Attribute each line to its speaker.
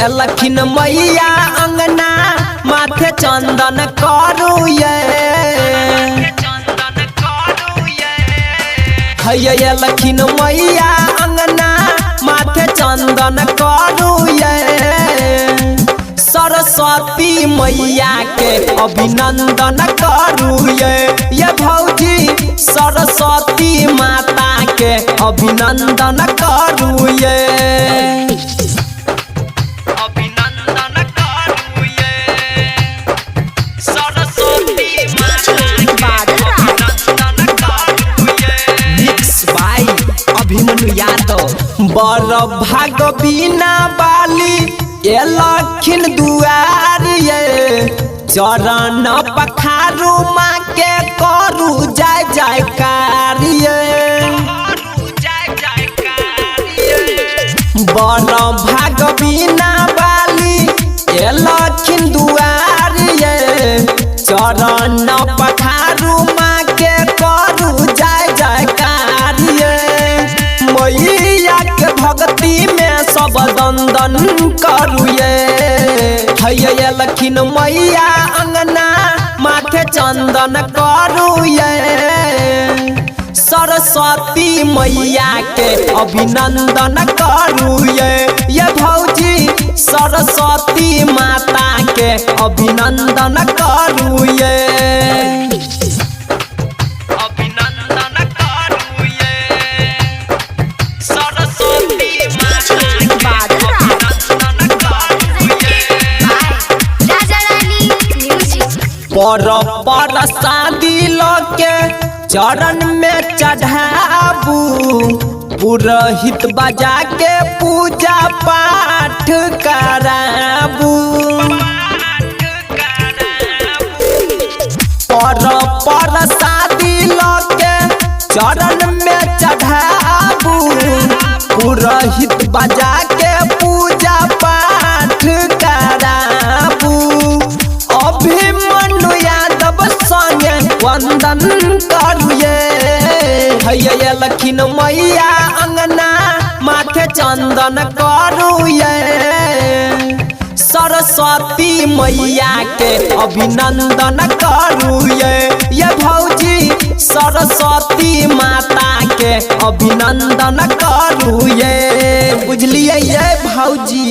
Speaker 1: लखिन मैया अंगना माथे चंदन करू ये लखिन मैया अंगना माथे चंदन करू ये सरस्वती मैया के अभिनंदन करू ये भौजी सरस्वती माता के अभिनंदन करू ये अभिनंदन करू ये सरस्वती माता के अभिनंदन करू ये मिक्स बाय अभिमन्यु यादव बर भाग बिना बाली ये लखिन दुआर ये चरण पखारू माँ के करू जय जयकार ये बर भाग बिना बाली ये लखिन दुआर ये चरण पखारू माँ के करू जय जयकार ये मैया के भक्ति में सब दंदन करू ये लखिन मैया अंगना माथे चंदन करू ये सरस्वती मैया के अभिनंदन करू ये भौजी सरस्वती माता के अभिनंदन करू ये अभिनंदन करू ये सरस्वती माता के अभिनंदन करू ये पर शादी के चरण में चढ़ाबू पुरोहित बजा के पूजा पाठ कराबू पर शादी के चरण में चढ़ाबू पुरोहित बजा के पूजा पाठ कराबू अभिमन्यु यादव संगे वंदन करू ये लखिन मैया अंगना माथे चंदन करू ये सरस्वती मैया के अभिनंदन करू ये भौजी सरस्वती माता के अभिनंदन करू ये बुझलिए ये भौजी।